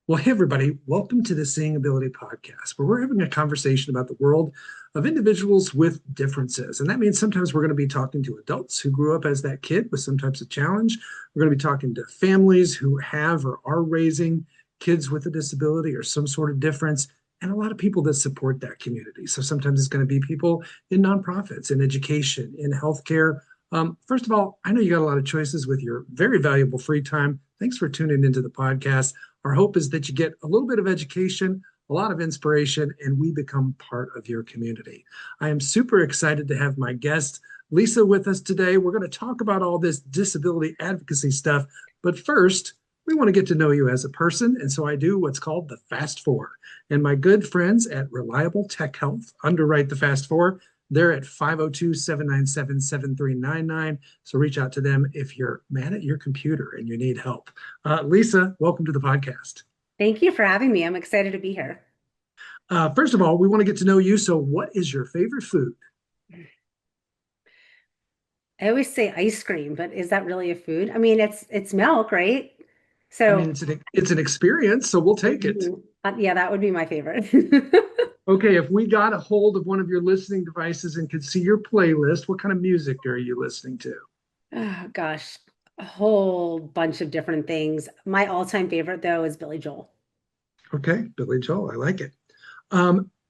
Well, hey, everybody, welcome to the Seeing Ability Podcast, where we're having a conversation about the world of individuals with differences. And that means sometimes we're going to be talking to adults who grew up as that kid with some types of challenge. We're going to be talking to families who have or are raising kids with a disability or some sort of difference, and a lot of people that support that community. So sometimes it's going to be people in nonprofits, in education, in healthcare. First of all, I know you got a lot of choices with your very valuable free time. Thanks for tuning into the podcast. Our hope is that you get a little bit of education, a lot of inspiration, and we become part of your community. I am super excited to have my guest, Lisa, with us today. We're going to talk about all this disability advocacy stuff. But first, we want to get to know you as a person. And so I do what's called the Fast Four. And my good friends at Reliable Tech Health underwrite the Fast Four. They're at 502-797-7399. So reach out to them if you're mad at your computer and you need help. Lisa, welcome to the podcast. Thank you for having me. I'm excited to be here. First of all, we want to get to know you. So, what is your favorite food? I always say ice cream, but is that really a food? I mean, it's milk, right? I mean, So, it's an experience, so we'll take it. yeah, that would be my favorite. Okay, if we got a hold of one of your listening devices and could see your playlist, what kind of music are you listening to? Oh gosh, a whole bunch of different things. My all-time favorite though is Billy Joel. Okay, Billy Joel, I like it.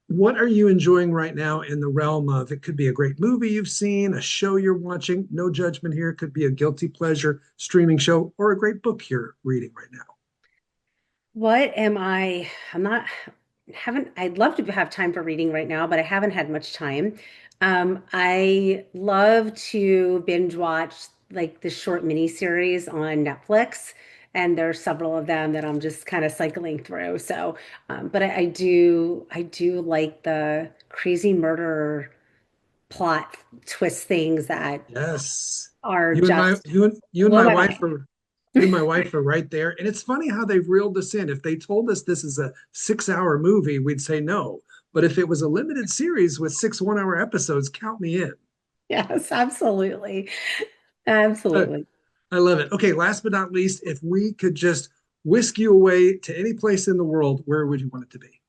What are you enjoying right now in the realm of it could be a great movie you've seen, a show you're watching, no judgment here, it could be a guilty pleasure streaming show, or a great book you're reading right now? What am I? I'm not haven't I'd love to have time for reading right now, but I haven't had much time. I love to binge watch like the short mini series on Netflix, and there's several of them that I'm just kind of cycling through. So, but I do like the crazy murder plot twist things that Yes. are You and my just you and blow my my wife mind. are you and my wife are right there. And it's funny how they've reeled us in. If they told us this is a 6 hour movie, we'd say no. But if it was a limited series with 6 1 hour episodes, count me in. Yes, absolutely. Uh, Absolutely. I love it. Okay, last but not least, if we could just whisk you away to any place in the world, where would you want it to be?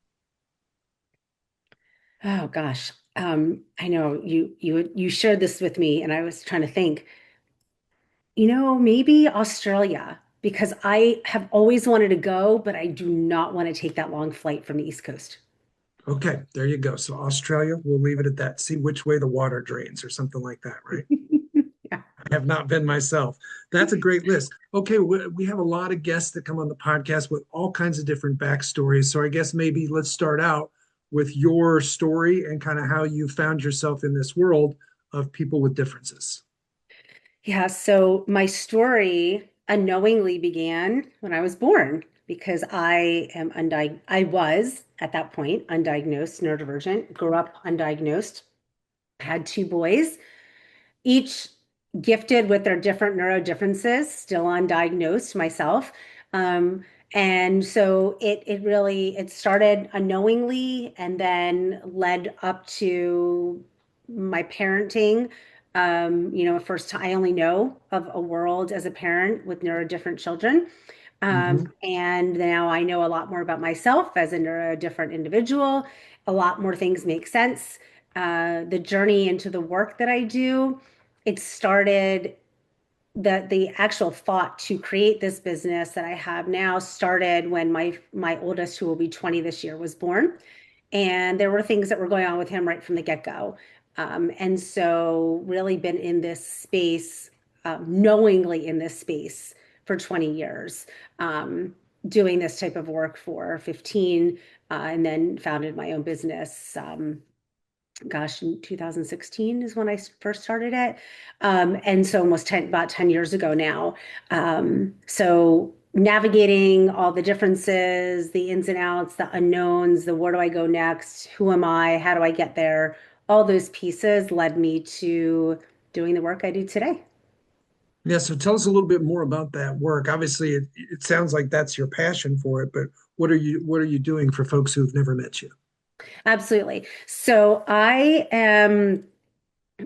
Oh gosh. I know you shared this with me and I was trying to think, maybe Australia because I have always wanted to go, but I do not want to take that long flight from the East Coast. Okay, there you go. So Australia, we'll leave it at that. See which way the water drains or something like that, right? Yeah. I have not been myself. That's a great list. Okay, we have a lot of guests that come on the podcast with all kinds of different backstories. So I guess maybe let's start out with your story and kind of how you found yourself in this world of people with differences. Yeah, so my story unknowingly began when I was born because I was at that point undiagnosed neurodivergent, grew up undiagnosed, had two boys, each gifted with their different neuro differences, still undiagnosed myself. Um, and so it started unknowingly and then led up to my parenting. First time I only know of a world as a parent with neurodifferent children. Hmm. And now I know a lot more about myself as a neurodifferent individual. A lot more things make sense. The journey into the work that I do, it started the actual thought to create this business that I have now started when my oldest, who will be 20 this year, was born. And there were things that were going on with him right from the get-go. And so really been in this space, knowingly in this space for 20 years, um, doing this type of work for 15, and then founded my own business. Gosh, in 2016 is when I first started it. And so almost about 10 years ago now. So navigating all the differences, the ins and outs, the unknowns, the where do I go next? Who am I? How do I get there? All those pieces led me to doing the work I do today. Yeah, so tell us a little bit more about that work. Obviously, it sounds like that's your passion for it, but what are you doing for folks who've never met you? Absolutely. So I am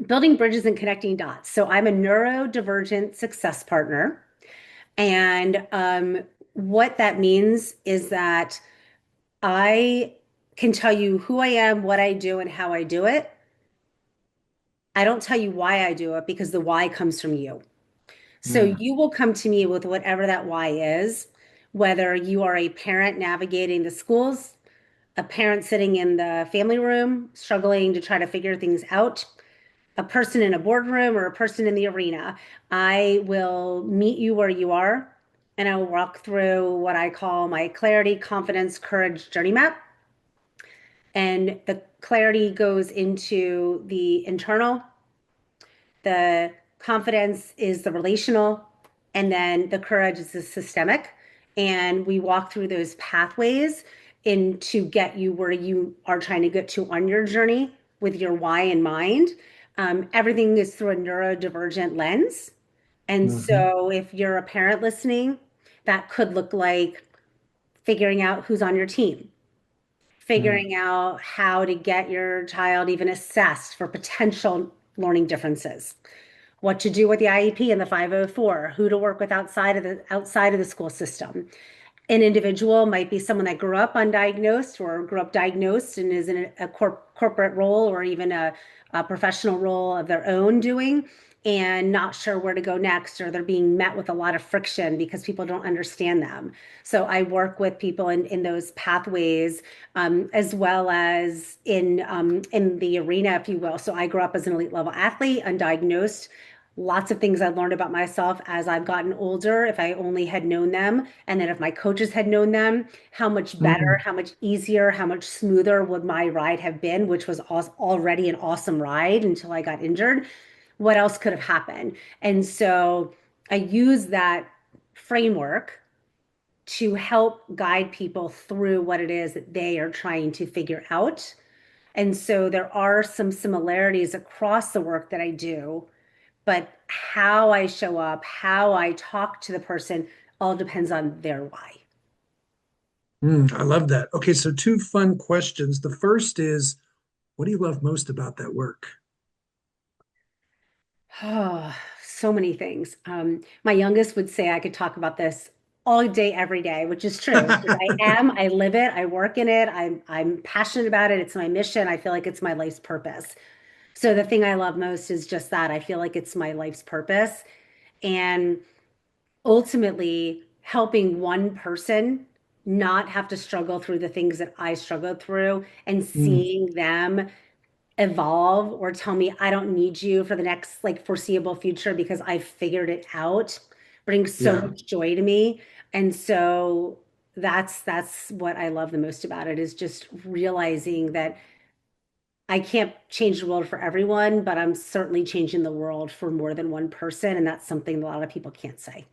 building bridges and connecting dots. So I'm a neurodivergent success partner. And what that means is that I can tell you who I am, what I do, and how I do it. I don't tell you why I do it because the why comes from you. So Mm, you will come to me with whatever that why is, whether you are a parent navigating the schools, a parent sitting in the family room, struggling to try to figure things out, a person in a boardroom, or a person in the arena. I will meet you where you are, and I will walk through what I call my clarity, confidence, courage journey map. And the clarity goes into the internal, the confidence is the relational, and then the courage is the systemic. And we walk through those pathways in to get you where you are trying to get to on your journey with your why in mind. Everything is through a neurodivergent lens. And mhm, so if you're a parent listening, that could look like figuring out who's on your team, mm, figuring out how to get your child even assessed for potential learning differences, what to do with the IEP and the 504, who to work with outside of the school system. An individual might be someone that grew up undiagnosed or grew up diagnosed and is in a corporate role or even a professional role of their own doing and not sure where to go next, or they're being met with a lot of friction because people don't understand them. So I work with people in those pathways, as well as in the arena, if you will. So I grew up as an elite level athlete, undiagnosed. Lots of things I learned about myself as I've gotten older. If I only had known them, and then if my coaches had known them, how much better, mm. how much easier, how much smoother would my ride have been, which was already an awesome ride until I got injured. What else could have happened? And so I use that framework to help guide people through what it is that they are trying to figure out. And so there are some similarities across the work that I do, but how I show up, how I talk to the person all depends on their why. I love that. Okay, so two fun questions. The first is, what do you love most about that work? Oh, so many things. My youngest would say I could talk about this all day, every day, which is true because I live it, I work in it, I'm passionate about it. It's my mission. I feel like it's my life's purpose. So the thing I love most is just that. I feel like it's my life's purpose. And ultimately helping one person not have to struggle through the things that I struggled through and Mm, seeing them evolve or tell me I don't need you for the next like foreseeable future because I figured it out brings so yeah. much joy to me. And so that's what I love the most about it is just realizing that I can't change the world for everyone, but I'm certainly changing the world for more than one person. And that's something a lot of people can't say.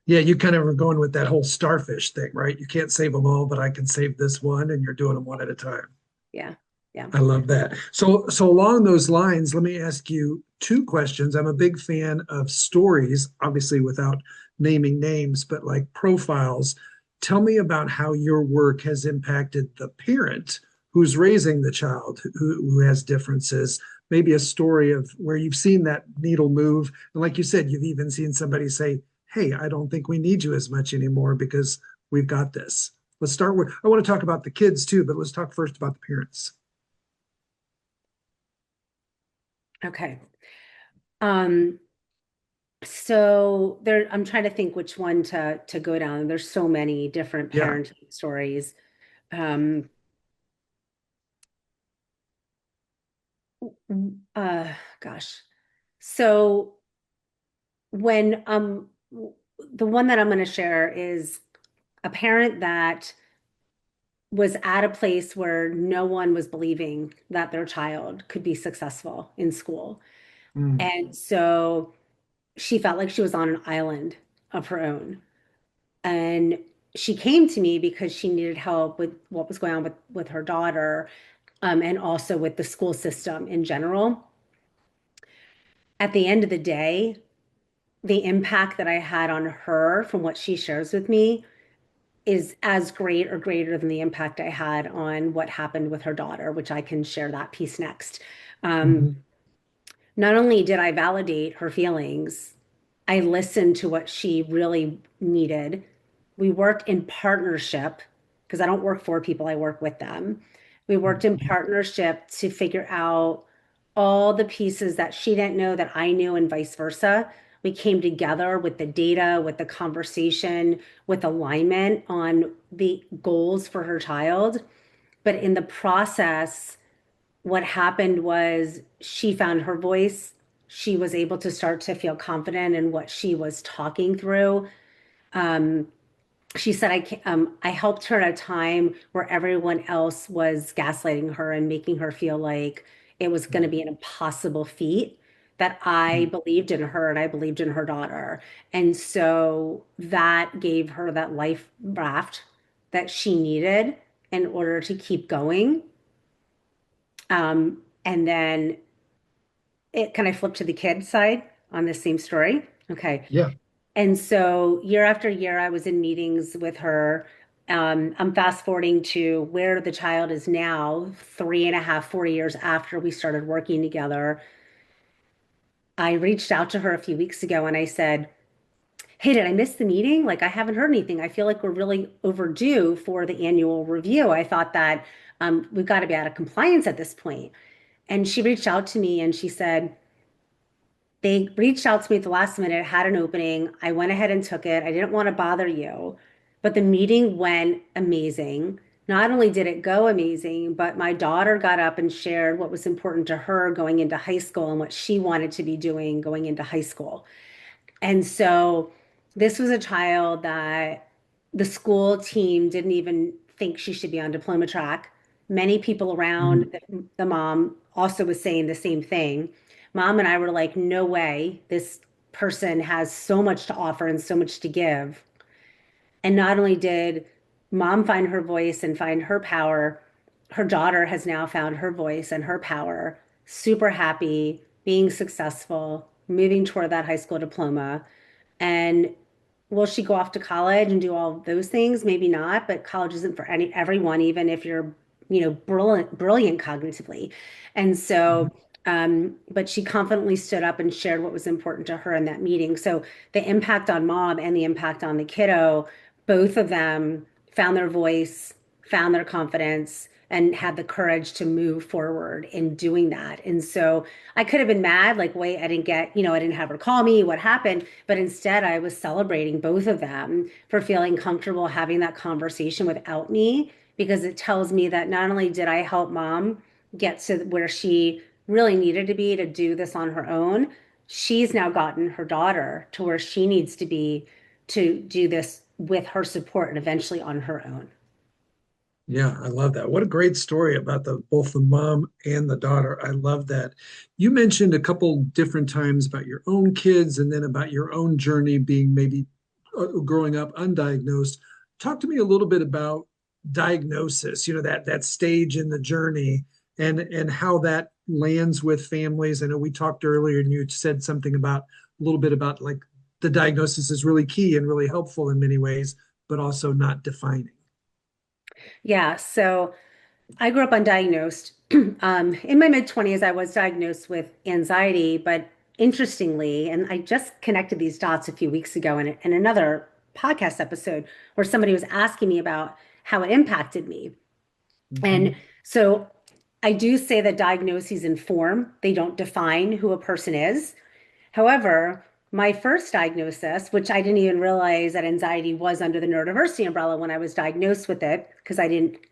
Yeah, you kind of were going with that whole starfish thing, right? You can't save them all, but I can save this one, and you're doing them one at a time. Yeah. Yeah. I love that. So along those lines, let me ask you two questions. I'm a big fan of stories, obviously without naming names, but like profiles. Tell me about how your work has impacted the parent who's raising the child who has differences. Maybe a story of where you've seen that needle move. And like you said, you've even seen somebody say, "Hey, I don't think we need you as much anymore because we've got this." Let's start with, I want to talk about the kids too, but let's talk first about the parents. Okay. Um, so there, I'm trying to think which one to go down. There's so many different Yeah. parenting stories. Um, uh, gosh. So when the one that I'm going to share is a parent that was at a place where no one was believing that their child could be successful in school. Mm, And so she felt like she was on an island of her own. And she came to me because she needed help with what was going on with her daughter, and also with the school system in general. At the end of the day, the impact that I had on her from what she shares with me is as great or greater than the impact I had on what happened with her daughter, which I can share that piece next. Um, mhm, Not only did I validate her feelings, I listened to what she really needed. we worked in partnership because I don't work for people, I work with them. We worked in partnership to figure out all the pieces that she didn't know that I knew, and vice versa. We came together with the data, with the conversation, with alignment on the goals for her child. But in the process, what happened was she found her voice. She was able to start to feel confident in what she was talking through. Um, she said, I helped her at a time where everyone else was gaslighting her and making her feel like it was going to be an impossible feat, that I believed in her and I believed in her daughter. And so that gave her that life raft that she needed in order to keep going. And then can I flip to the kid side on this same story? Okay. Yeah. And so year after year, I was in meetings with her. I'm fast forwarding to where the child is now, 3.5, 4 years after we started working together. I reached out to her a few weeks ago and I said, "Hey, did I miss the meeting? Like, I haven't heard anything. I feel like we're really overdue for the annual review. I thought that we've got to be out of compliance at this point." And she reached out to me and she said, they reached out to me at the last minute, had an opening. I went ahead and took it. I didn't want to bother you, but the meeting went amazing. Not only did it go amazing, but my daughter got up and shared what was important to her going into high school and what she wanted to be doing going into high school. And so this was a child that the school team didn't even think she should be on diploma track. Many people around the mom also was saying the same thing. Mom and I were like, no way. This person has so much to offer and so much to give. And not only did mom find her voice and find her power, her daughter has now found her voice and her power, super happy, being successful, moving toward that high school diploma. And will she go off to college and do all those things? Maybe not, but college isn't for everyone, even if you're, brilliant cognitively. And so, but she confidently stood up and shared what was important to her in that meeting. So the impact on mom and the impact on the kiddo, both of them found their voice, found their confidence, and had the courage to move forward in doing that. And so I could have been mad, like, wait, I didn't have her call me, what happened? But instead, I was celebrating both of them for feeling comfortable having that conversation without me, because it tells me that not only did I help mom get to where she really needed to be to do this on her own, she's now gotten her daughter to where she needs to be to do this with her support and eventually on her own. Yeah, I love that. What a great story about the both the mom and the daughter. I love that. You mentioned a couple different times about your own kids and then about your own journey being maybe growing up undiagnosed. Talk to me a little bit about diagnosis, that stage in the journey and how that lands with families. I know we talked earlier and you said something about a little bit about like the diagnosis is really key and really helpful in many ways, but also not defining. Yeah, so I grew up undiagnosed. In my mid 20s, I was diagnosed with anxiety, but interestingly, and I just connected these dots a few weeks ago in another podcast episode where somebody was asking me about how it impacted me. And Mhm. so I do say that diagnoses inform, they don't define who a person is. However, my first diagnosis, which I didn't even realize that anxiety was under the neurodiversity umbrella when I was diagnosed with it, because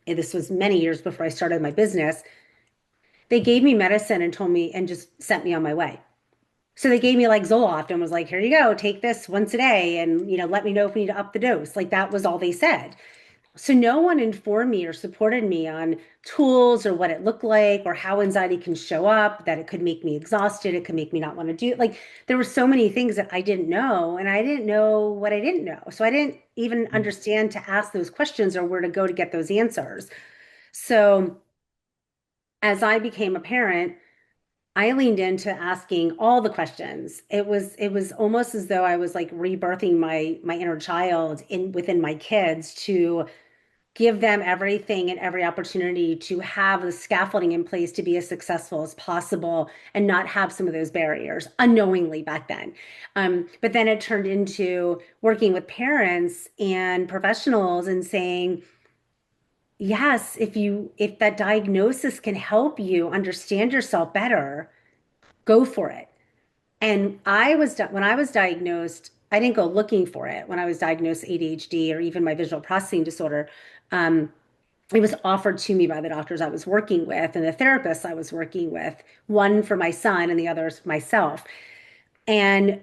this was many years before I started my business, they gave me medicine and told me and just sent me on my way. So they gave me like Zoloft and was like, here you go, take this once a day and let me know if we need to up the dose. Like that was all they said. So no one informed me or supported me on tools or what it looked like or how anxiety can show up, that it could make me exhausted, it could make me not want to do like there were so many things that I didn't know and I didn't know what I didn't know. So I didn't even understand to ask those questions or where to go to get those answers. So as I became a parent, I leaned into asking all the questions. It was almost as though I was like rebirthing my inner child in within my kids to give them everything and every opportunity to have the scaffolding in place to be as successful as possible and not have some of those barriers unknowingly back then. But then it turned into working with parents and professionals and saying, yes, if that diagnosis can help you understand yourself better, go for it. And when I was diagnosed, I didn't go looking for it. When I was diagnosed ADHD or even my visual processing disorder, um, it was offered to me by the doctors I was working with and the therapists I was working with, one for my son and the others for myself. And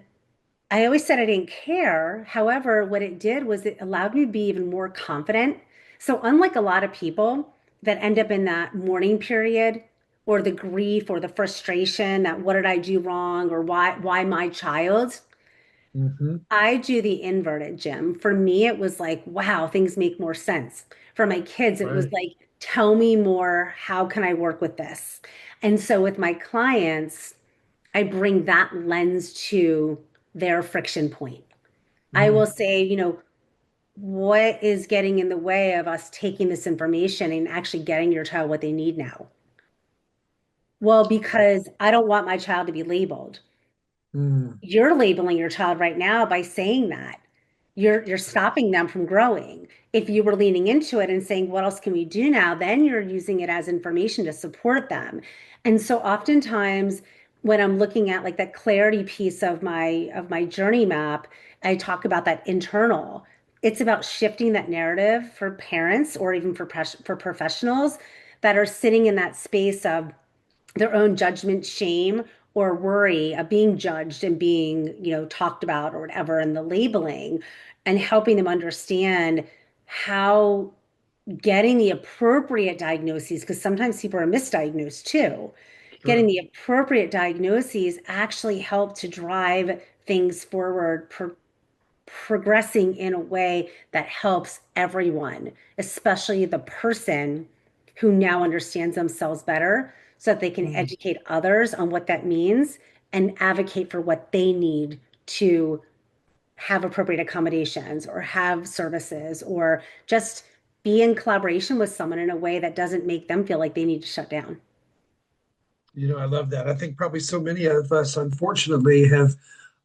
I always said I didn't care. However, what it did was it allowed me to be even more confident. So, unlike a lot of people that end up in that mourning period or the grief or the frustration that what did I do wrong or why my child, Hmm. I do the inverted, Jim. For me, it was like, wow, things make more sense. For my kids, it was Right. like, tell me more. How can I work with this? And so with my clients, I bring that lens to their friction point. I will Mm. say, what is getting in the way of us taking this information and actually getting your child what they need now? Well, because I don't want my child to be labeled. Mm. You're labeling your child right now by saying that. You're stopping them from growing. If you were leaning into it and saying, what else can we do now? Then you're using it as information to support them. And so oftentimes when I'm looking at like that clarity piece of my journey map, I talk about that internal. It's about shifting that narrative for parents or even for professionals that are sitting in that space of their own judgment, shame, or worry of being judged and being, talked about or whatever, and the labeling, and helping them understand how getting the appropriate diagnoses, because sometimes people are misdiagnosed too, getting Sure. the appropriate diagnoses actually help to drive things forward, progressing in a way that helps everyone, especially the person who now understands themselves better so that they can Mm. educate others on what that means and advocate for what they need to have appropriate accommodations or have services or just be in collaboration with someone in a way that doesn't make them feel like they need to shut down. I love that. I think probably so many of us, unfortunately, have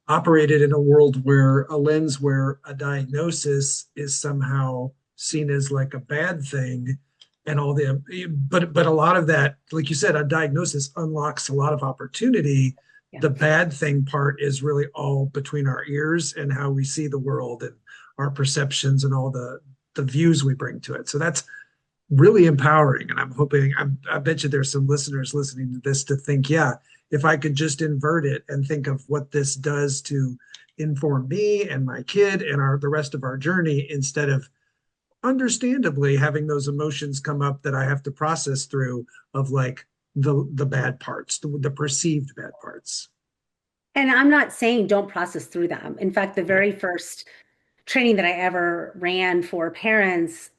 operated in a world where a lens where a diagnosis is somehow seen as like a bad thing and all the but a lot of that, like you said, a diagnosis unlocks a lot of opportunity. Yeah. The bad thing part is really all between our ears and how we see the world and our perceptions and all the views we bring to it. So that's really empowering. And I'm hoping, I bet you there's some listeners listening to this to think, yeah, if I could just invert it and think of what this does to inform me and my kid and the rest of our journey, instead of understandably having those emotions come up that I have to process through of like the bad parts, the perceived bad parts. And I'm not saying don't process through them. In fact, the Right. very first training that I ever ran for parents,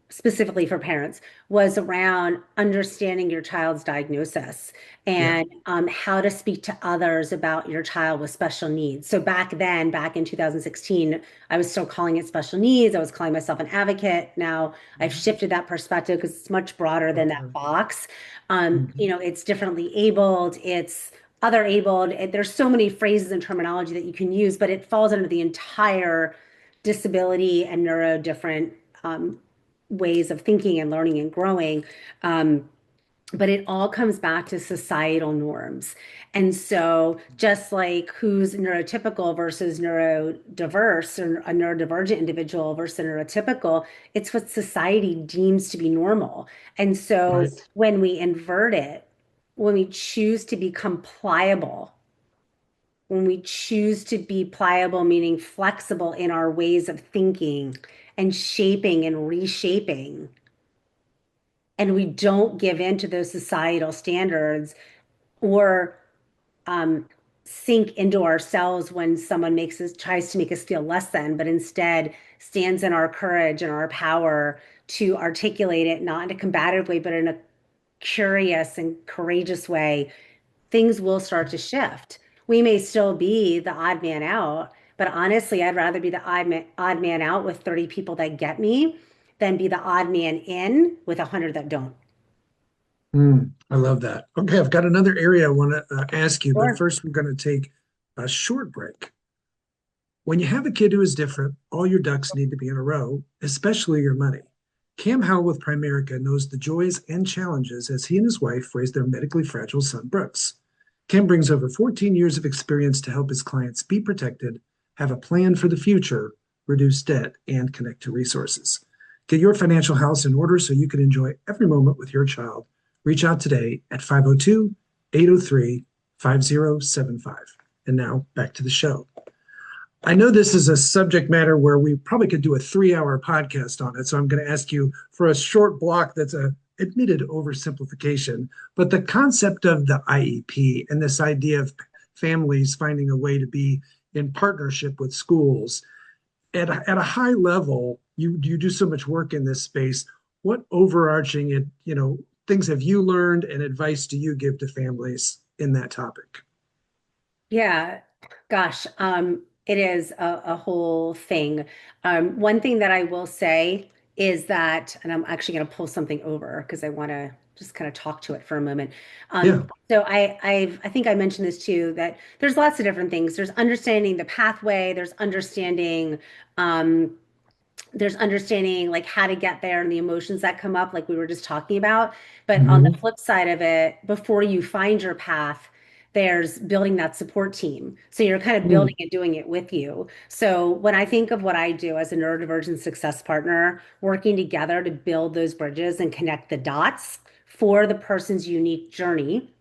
specifically for parents, was around understanding your child's diagnosis Yeah. and how to speak to others about your child with special needs. So back then, back in 2016, I was still calling it special needs. I was calling myself an advocate. Now I've Mhm. shifted that perspective because it's much broader than that Okay. box. Mhm. It's differently abled. It's other abled. There's so many phrases and terminology that you can use, but it falls under the entire disability and neuro different ways of thinking and learning and growing. But it all comes back to societal norms. And so, just like who's neurotypical versus neurodiverse or a neurodivergent individual versus a neurotypical, it's what society deems to be normal. And so, Right. when we invert it, when we choose to become pliable, when we choose to be pliable, meaning flexible in our ways of thinking and shaping and reshaping, and we don't give in to those societal standards or um, sink into ourselves when someone tries to make us feel less than, but instead stands in our courage and our power to articulate it, not in a combative way, but in a curious and courageous way, things will start to shift. We may still be the odd man out, but honestly, I'd rather be the odd man out with 30 people that get me than be the odd man in with 100 that don't. I love that. Okay, I've got another area I want to ask you, but Sure. first we're going to take a short break. When you have a kid who is different, all your ducks need to be in a row, especially your money. Cam Howell with Primerica knows the joys and challenges as he and his wife raise their medically fragile son, Brooks. Cam brings over 14 years of experience to help his clients be protected, have a plan for the future, reduce debt, and connect to resources. Get your financial house in order so you can enjoy every moment with your child. Reach out today at 502 803 5075. And now back to the show. I know this is a subject matter where we probably could do a 3 hour podcast on it. So I'm going to ask you for a short block that's a admitted oversimplification, but the concept of the IEP and this idea of families finding a way to be in partnership with schools at a high level, you do so much work in this space. What overarching things have you learned and advice do you give to families in that topic? Yeah, gosh, it is a whole thing. One thing that I will say is that, and I'm actually going to pull something over because I want to just kind of talk to it for a moment. Yeah. I think I mentioned this too, that there's lots of different things. There's understanding the pathway, um, there's understanding like how to get there and the emotions that come up, like we were just talking about. But on the Hmm. flip side of it, before you find your path, there's building that support team. So you're kind of building and doing it with you. So when I think of what I do as a neurodivergent success partner, working together to build those bridges and connect the dots for the person's unique journey,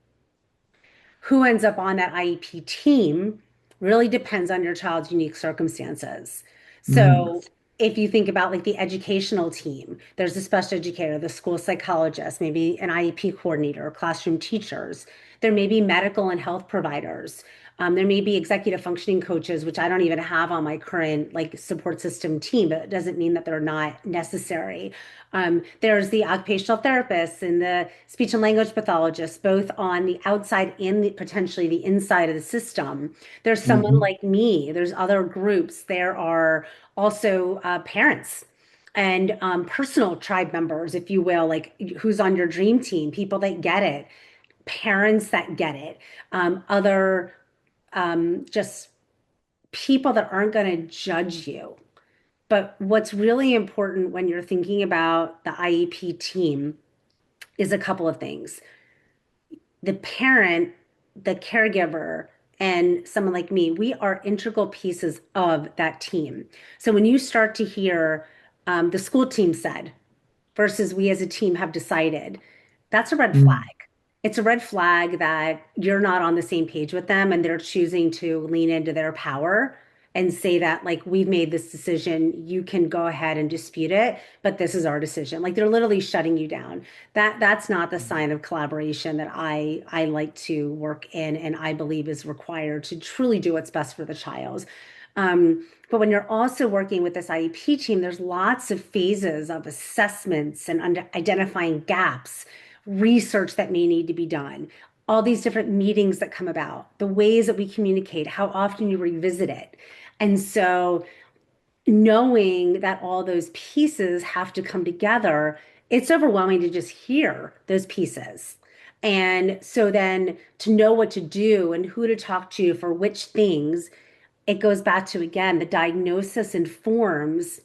who ends up on that IEP team really depends on your child's unique circumstances. Mm. So if you think about like the educational team, there's a special educator, the school psychologist, maybe an IEP coordinator, classroom teachers. There may be medical and health providers. There may be executive functioning coaches, which I don't even have on my current like support system team, but it doesn't mean that they're not necessary. There's the occupational therapists and the speech and language pathologists, both on the outside and potentially the inside of the system. There's someone Hmm. like me. There's other groups. There are also parents and personal tribe members, if you will, like who's on your dream team, people that get it, parents that get it, other just people that aren't going to judge you. But what's really important when you're thinking about the IEP team is a couple of things. The parent, the caregiver, and someone like me, we are integral pieces of that team. So when you start to hear the school team said versus we as a team have decided, that's a red flag. Mm. It's a red flag that you're not on the same page with them and they're choosing to lean into their power and say that like we've made this decision, you can go ahead and dispute it, but this is our decision. Like they're literally shutting you down. That's not the sign of collaboration that I like to work in and I believe is required to truly do what's best for the child. But when you're also working with this IEP team, there's lots of phases of assessments and identifying gaps, research that may need to be done, all these different meetings that come about, the ways that we communicate, how often you revisit it. And so knowing that all those pieces have to come together, it's overwhelming to just hear those pieces. And so then to know what to do and who to talk to for which things, it goes back to again, the diagnosis informs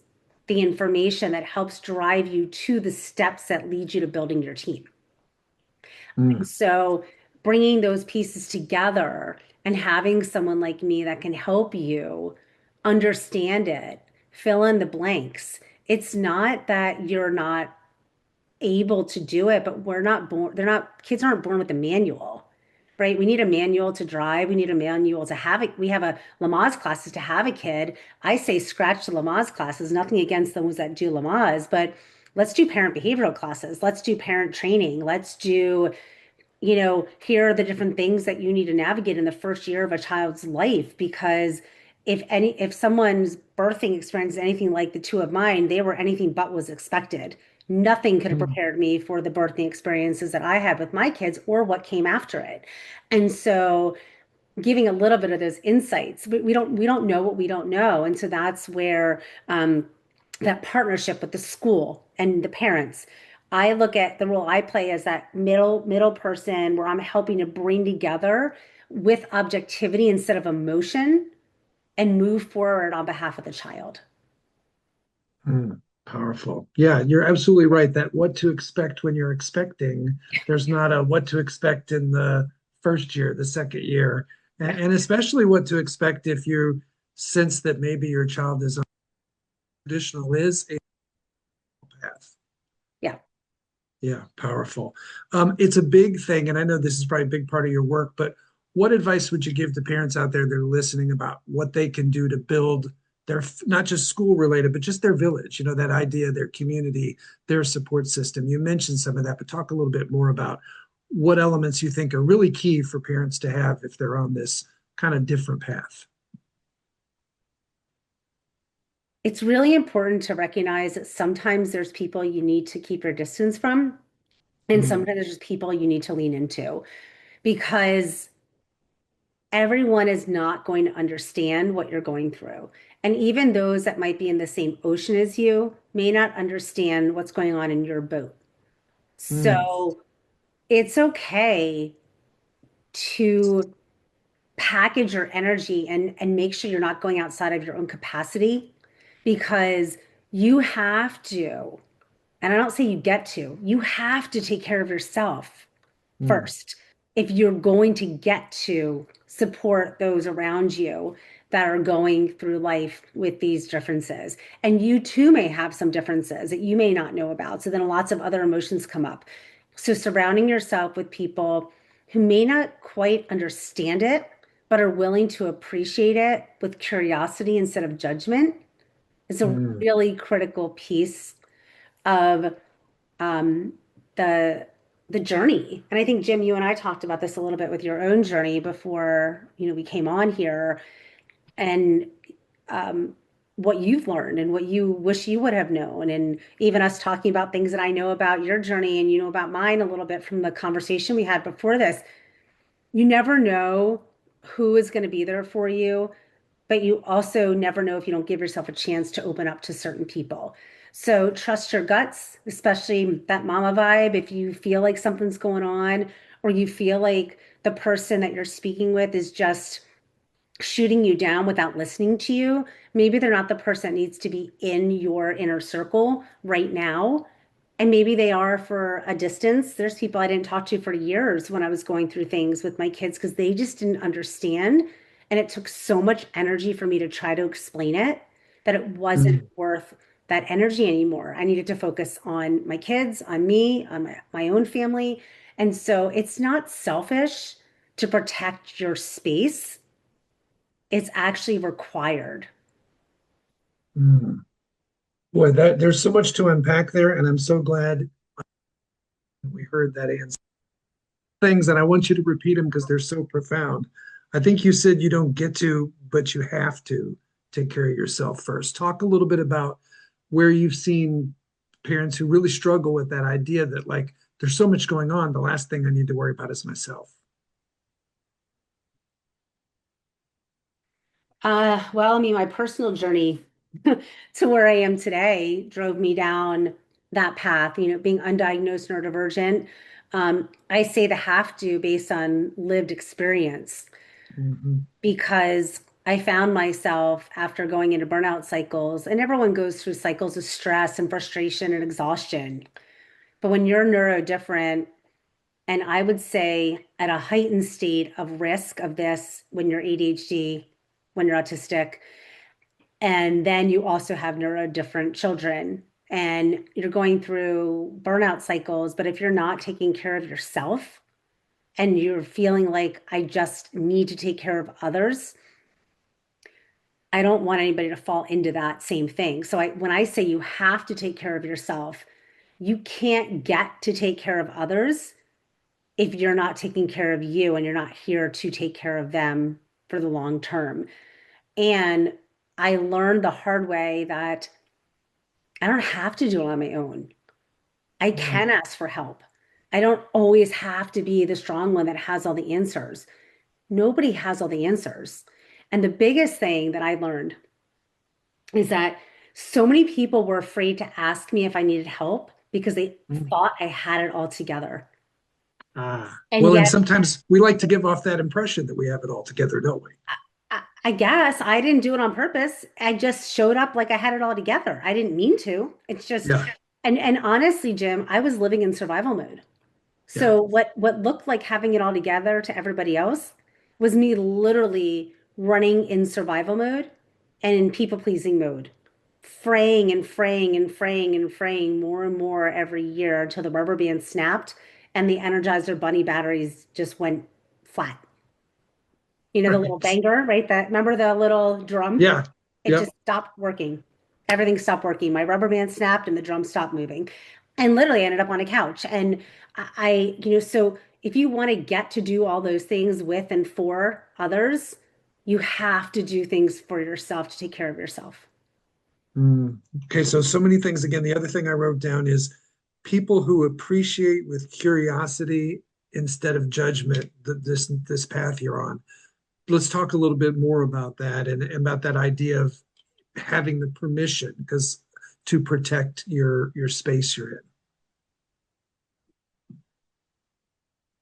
the information that helps drive you to the steps that lead you to building your team. Mm. And so bringing those pieces together and having someone like me that can help you understand it, fill in the blanks. It's not that you're not able to do it, but we're not born, they're not, kids aren't born with a manual, right? We need a manual to drive. We need a manual to have it. We have a Lamaze classes to have a kid. I say scratch the Lamaze classes, nothing against those that do Lamaze, but let's do parent behavioral classes. Let's do parent training. Let's do here are the different things that you need to navigate in the first year of a child's life because if someone's birthing experience is anything like the two of mine, they were anything but was expected. Nothing could have Mm. prepared me for the birthing experiences that I had with my kids or what came after it. And so giving a little bit of those insights, we don't know what we don't know. And so that's where that partnership with the school and the parents. I look at the role I play as that middle person where I'm helping to bring together with objectivity instead of emotion and move forward on behalf of the child. Powerful. Yeah, you're absolutely right that what to expect when you're expecting, there's not a what to expect in the first year, the second year, Yeah. and especially what to expect if you sense that maybe your child is on traditional is a path. Yeah. Yeah, powerful. It's a big thing, and I know this is probably a big part of your work, but what advice would you give to parents out there that are listening about what they can do to build their, not just school related, but just their village, that idea, their community, their support system? You mentioned some of that, but talk a little bit more about what elements you think are really key for parents to have if they're on this kind of different path. It's really important to recognize that sometimes there's people you need to keep your distance from, and Mm, sometimes there's just people you need to lean into because everyone is not going to understand what you're going through. And even those that might be in the same ocean as you may not understand what's going on in your boat. mm, So it's okay to package your energy and make sure you're not going outside of your own capacity because you have to, and I don't say you get to, you have to take care of yourself mm, first if you're going to get to support those around you that are going through life with these differences. And you too may have some differences that you may not know about. So then lots of other emotions come up. So surrounding yourself with people who may not quite understand it, but are willing to appreciate it with curiosity instead of judgment is a mm. really critical piece of um, the the journey. And I think Jim, you and I talked about this a little bit with your own journey before, we came on here and um, what you've learned and what you wish you would have known. And even us talking about things that I know about your journey and you know about mine a little bit from the conversation we had before this. You never know who is going to be there for you, but you also never know if you don't give yourself a chance to open up to certain people. So trust your guts, especially that mama vibe. If you feel like something's going on, or you feel like the person that you're speaking with is just shooting you down without listening to you, maybe they're not the person that needs to be in your inner circle right now. And maybe they are for a distance. There's people I didn't talk to for years when I was going through things with my kids because they just didn't understand. And it took so much energy for me to try to explain it that it wasn't Mm, worth that energy anymore. I needed to focus on my kids, on me, on my own family. And so it's not selfish to protect your space, it's actually required. mm. Boy, there's so much to unpack there, and I'm so glad we heard that answer. Things, and I want you to repeat them because they're so profound. I think you said you don't get to, but you have to take care of yourself first. Talk a little bit about where you've seen parents who really struggle with that idea that, like, there's so much going on. The last thing I need to worry about is myself. Well, I mean, my personal journey to where I am today drove me down that path, being undiagnosed neurodivergent. I say the have to based on lived experience Mhm. because I found myself after going into burnout cycles, and everyone goes through cycles of stress and frustration and exhaustion. But when you're neurodifferent, and I would say at a heightened state of risk of this when you're ADHD, when you're autistic, and then you also have neurodifferent children and you're going through burnout cycles. But if you're not taking care of yourself and you're feeling like I just need to take care of others, I don't want anybody to fall into that same thing. So when I say you have to take care of yourself, you can't get to take care of others if you're not taking care of you and you're not here to take care of them for the long term. And I learned the hard way that I don't have to do it on my own. I Mm, can ask for help. I don't always have to be the strong one that has all the answers. Nobody has all the answers. And the biggest thing that I learned is that So many people were afraid to ask me if I needed help because they Mm. thought I had it all together. And Well, and yet, sometimes we like to give off that impression that we have it all together, don't we? I guess I didn't do it on purpose. I just showed up like I had it all together. I didn't mean to. It's just, Yeah, and honestly, Jim, I was living in survival mode. yeah. So what looked like having it all together to everybody else was me literally running in survival mode and in people pleasing mode, fraying and fraying and fraying and fraying more and more every year until the rubber band snapped and the Energizer bunny batteries just went flat. You know, the little Right. banger, right? That remember the little drum? Yeah. It just Yep. stopped working. Everything stopped working. My rubber band snapped and the drum stopped moving. And literally I ended up on a couch. And so if you want to get to do all those things with and for others, you have to do things for yourself to take care of yourself. Mm. Okay, so many things. Again, the other thing I wrote down is people who appreciate with curiosity instead of judgment this path you're on. Let's talk a little bit more about that and about that idea of having the permission because to protect your space you're in.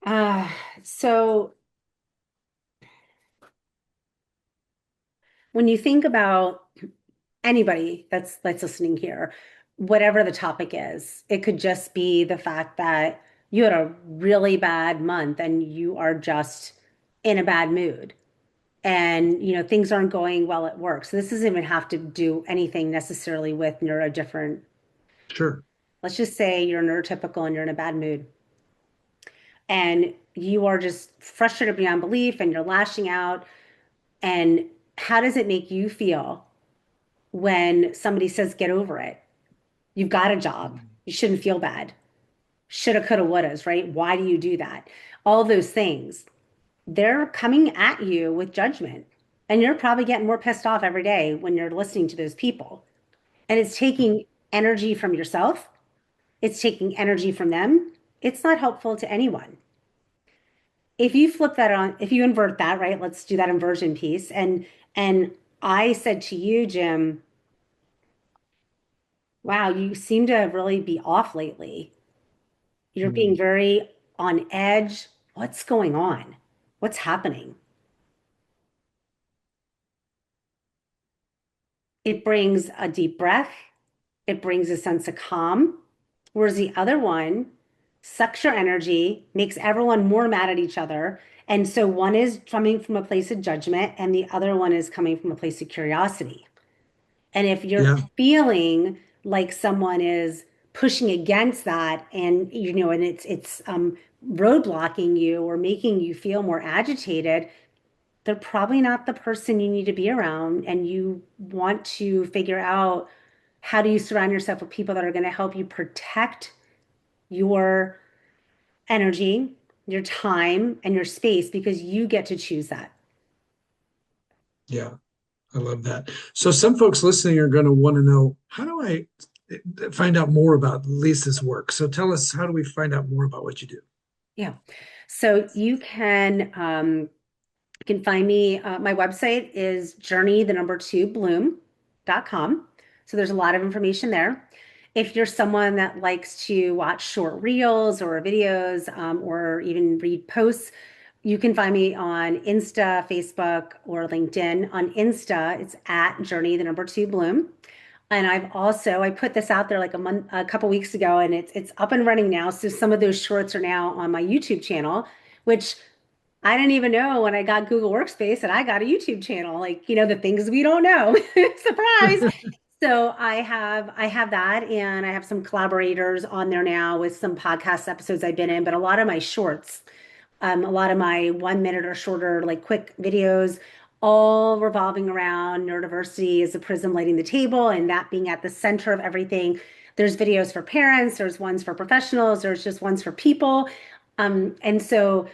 Uh, so when you think about anybody that's listening here, whatever the topic is, it could just be the fact that you had a really bad month and you are just in a bad mood and things aren't going well at work. So this doesn't even have to do anything necessarily with neurodifferent. Sure. Let's just say you're neurotypical and you're in a bad mood and you are just frustrated beyond belief and you're lashing out. And how does it make you feel when somebody says get over it? You've got a job. You shouldn't feel bad. Shoulda, coulda, wouldas, right? Why do you do that? All those things. They're coming at you with judgment. And you're probably getting more pissed off every day when you're listening to those people. And it's taking energy from yourself, it's taking energy from them. It's not helpful to anyone. If you flip that on, if you invert that, right? Let's do that inversion piece. And I said to you, Jim, wow, you seem to really be off lately. You're being Mm. very on edge. What's going on? What's happening? It brings a deep breath. It brings a sense of calm. Whereas the other one sucks your energy, makes everyone more mad at each other. And so one is coming from a place of judgment, and the other one is coming from a place of curiosity. And if you're Yeah. feeling like someone is pushing against that and it's roadblocking you or making you feel more agitated, they're probably not the person you need to be around. And you want to figure out how do you surround yourself with people that are going to help you protect your energy, your time, and your space because you get to choose that. Yeah. I love that. So some folks listening are going to want to know, how do I find out more about Lisa's work? So tell us, how do we find out more about what you do? Yeah. So you can find me. My website is journey, the number two, bloom.com. So there's a lot of information there. If you're someone that likes to watch short reels or videos or even read posts, you can find me on Insta, Facebook, or LinkedIn. On Insta, it's at journey, the number two, bloom. And I put this out there like a couple weeks ago, and it's up and running now. So some of those shorts are now on my YouTube channel, which I didn't even know when I got Google Workspace that I got a YouTube channel. Like, the things we don't know. Surprise. So I have that and I have some collaborators on there now with some podcast episodes I've been in, but a lot of my shorts, a lot of my 1 minute or shorter, like quick videos, all revolving around neurodiversity as a prism lighting the table and that being at the center of everything. There's videos for parents, there's ones for professionals, there's just ones for people. And so,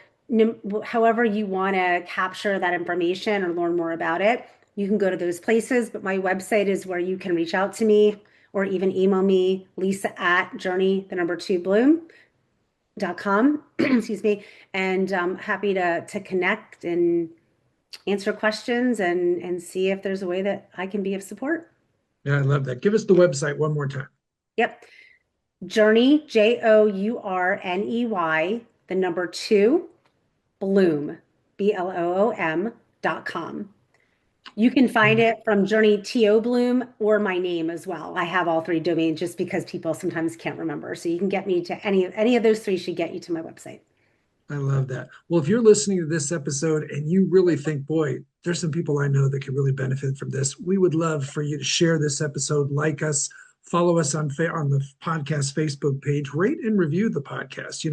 however you want to capture that information or learn more about it, you can go to those places. But my website is where you can reach out to me or even email me, Lisa at journey, the number two, bloom.com. Excuse me. And I'm happy to connect and answer questions and see if there's a way that I can be of support. Yeah, I love that. Give us the website one more time. Yep. Journey, Journey, the number two, Bloom, BLOOM.com. You can find it from Journey TO Bloom or my name as well. I have all three domains just because people sometimes can't remember. So you can get me to any of those three should get you to my website. I love that. Well, if you're listening to this episode and you really think, boy, there's some people I know that could really benefit from this, we would love for you to share this episode, like us, follow us on the podcast Facebook page, rate and review the podcast.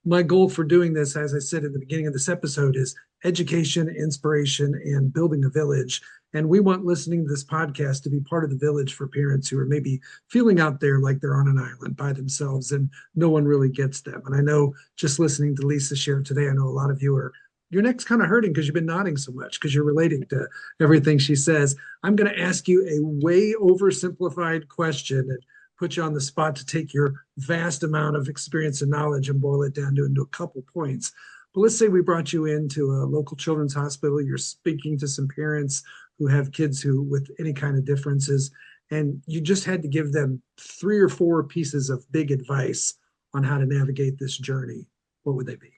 My goal for doing this, as I said in the beginning of this episode, is education, inspiration, and building a village. And we want listening to this podcast to be part of the village for parents who are maybe feeling out there like they're on an island by themselves and no one really gets them. And I know just listening to Lisa share today, I know a lot of you are your neck's kind of hurting because you've been nodding so much because you're relating to everything she says. I'm going to ask you a way oversimplified question and put you on the spot to take your vast amount of experience and knowledge and boil it down into a couple points. But let's say we brought you into a local children's hospital. You're speaking to some parents who have kids who with any kind of differences, and you just had to give them 3 or 4 pieces of big advice on how to navigate this journey. What would they be?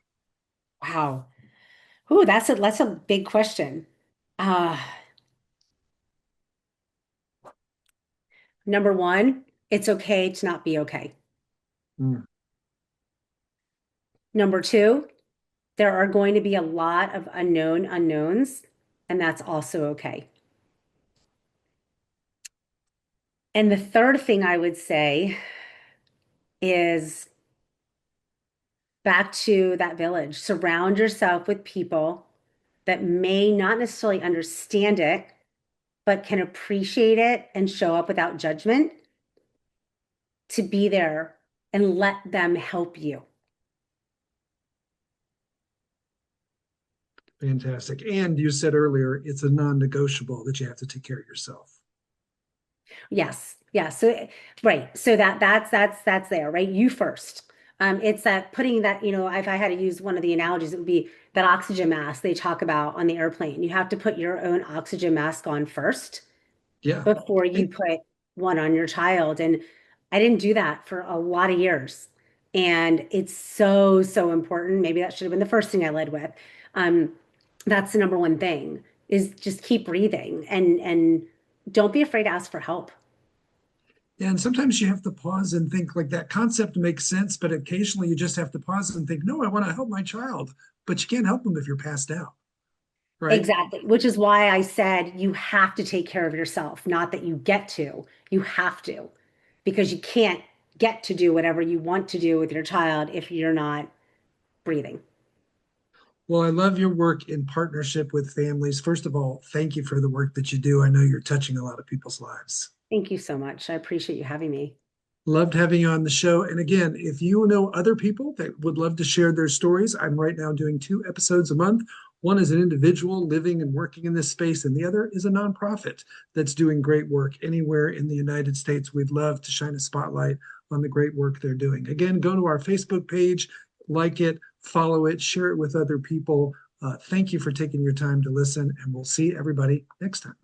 Wow. Ooh, that's a big question. Uh, Number one, it's okay to not be okay. Mm. Number two, there are going to be a lot of unknown unknowns, and that's also okay. And the third thing I would say is back to that village. Surround yourself with people that may not necessarily understand it, but can appreciate it and show up without judgment to be there and let them help you. Fantastic. And you said earlier, it's a non-negotiable that you have to take care of yourself. Yes. Yeah. So right. So that's there, right? You first. It's that putting that, if I had to use one of the analogies, it would be that oxygen mask they talk about on the airplane. You have to put your own oxygen mask on first Yeah. before you put one on your child. And I didn't do that for a lot of years. And it's so, so important. Maybe that should have been the first thing I led with. Um, that's the number one thing is just keep breathing and don't be afraid to ask for help. Yeah, and sometimes you have to pause and think like that concept makes sense, but occasionally you just have to pause and think, no, I want to help my child, but you can't help them if you're passed out, right? Exactly, which is why I said you have to take care of yourself, not that you get to, you have to, because you can't get to do whatever you want to do with your child if you're not breathing. Well, I love your work in partnership with families. First of all, thank you for the work that you do. I know you're touching a lot of people's lives. Thank you so much. I appreciate you having me. Loved having you on the show. And again, if you know other people that would love to share their stories, I'm right now doing 2 episodes a month. One is an individual living and working in this space, and the other is a nonprofit that's doing great work anywhere in the United States. We'd love to shine a spotlight on the great work they're doing. Again, go to our Facebook page, like it, follow it, share it with other people. Thank you for taking your time to listen, and we'll see everybody next time.